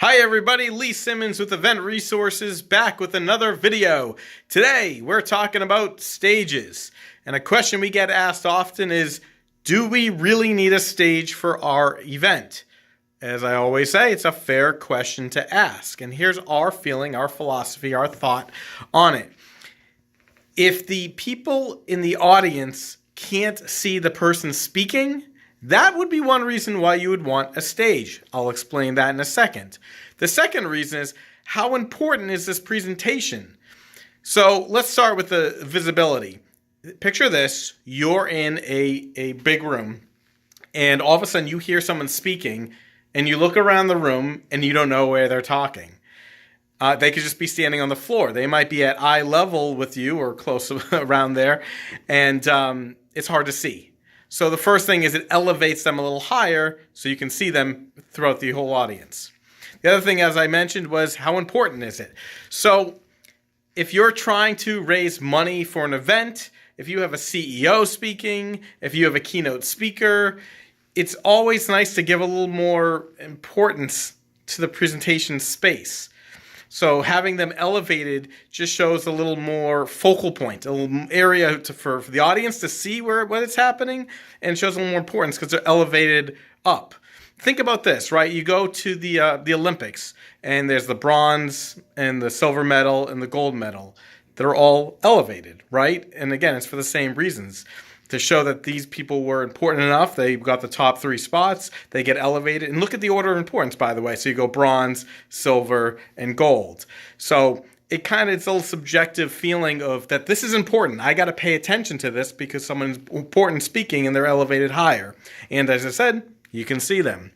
Hi everybody, Lee Simmons with Event Resources back with another video. Today we're talking about stages. And a question we get asked often is, do we really need a stage for our event? As I always say, it's a fair question to ask. And here's our feeling, our philosophy, our thought on it. If the people in the audience can't see the person speaking, that would be one reason why you would want a stage. I'll explain that in a second. The second reason is, how important is this presentation? So let's start with the visibility. Picture this, you're in a big room and all of a sudden you hear someone speaking and you look around the room and you don't know where they're talking. They could just be standing on the floor. They might be at eye level with you or close around there, and it's hard to see. So the first thing is it elevates them a little higher so you can see them throughout the whole audience. The other thing, as I mentioned, was how important is it? So if you're trying to raise money for an event, if you have a CEO speaking, if you have a keynote speaker, it's always nice to give a little more importance to the presentation space. So having them elevated just shows a little more focal point, a little area for the audience to see what is happening, and shows a little more importance because they're elevated up. Think about this, right? You go to the Olympics, and there's the bronze and the silver medal and the gold medal. They're all elevated, right? And again, it's for the same reasons. To show that these people were important enough, they got the top 3 spots, they get elevated. And look at the order of importance, by the way. So you go bronze, silver, and gold. So it's a little subjective feeling of that this is important. I got to pay attention to this because someone's important speaking and they're elevated higher. And as I said, you can see them.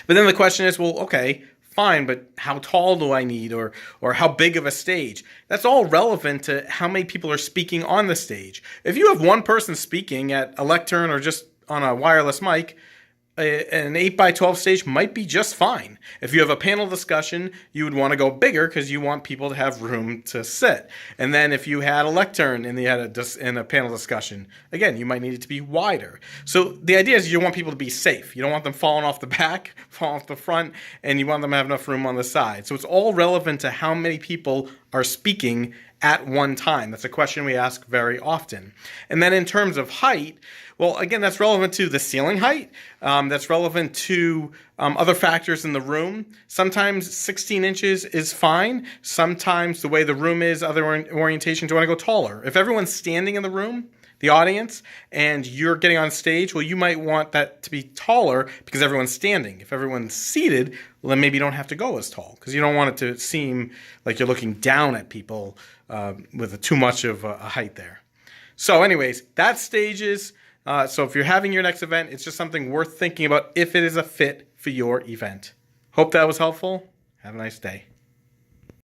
But then the question is, well, okay, fine, but how tall do I need or how big of a stage? That's all relevant to how many people are speaking on the stage. If you have one person speaking at a lectern or just on a wireless mic, an 8x12 stage might be just fine. If you have a panel discussion, you would want to go bigger because you want people to have room to sit. And then if you had a lectern and you had a panel discussion, again, you might need it to be wider. So the idea is you want people to be safe. You don't want them falling off the back, falling off the front, and you want them to have enough room on the side. So it's all relevant to how many people are speaking at one time. That's a question we ask very often. And then in terms of height, well, again, that's relevant to the ceiling height. That's relevant to other factors in the room. Sometimes 16 inches is fine. Sometimes the way the room is, other orientations, you want to go taller. If everyone's standing in the room, the audience, and you're getting on stage, well, you might want that to be taller because everyone's standing. If everyone's seated, well, then maybe you don't have to go as tall because you don't want it to seem like you're looking down at people with too much of a height there. So anyways, that's stages. So if you're having your next event, it's just something worth thinking about if it is a fit for your event. Hope that was helpful. Have a nice day.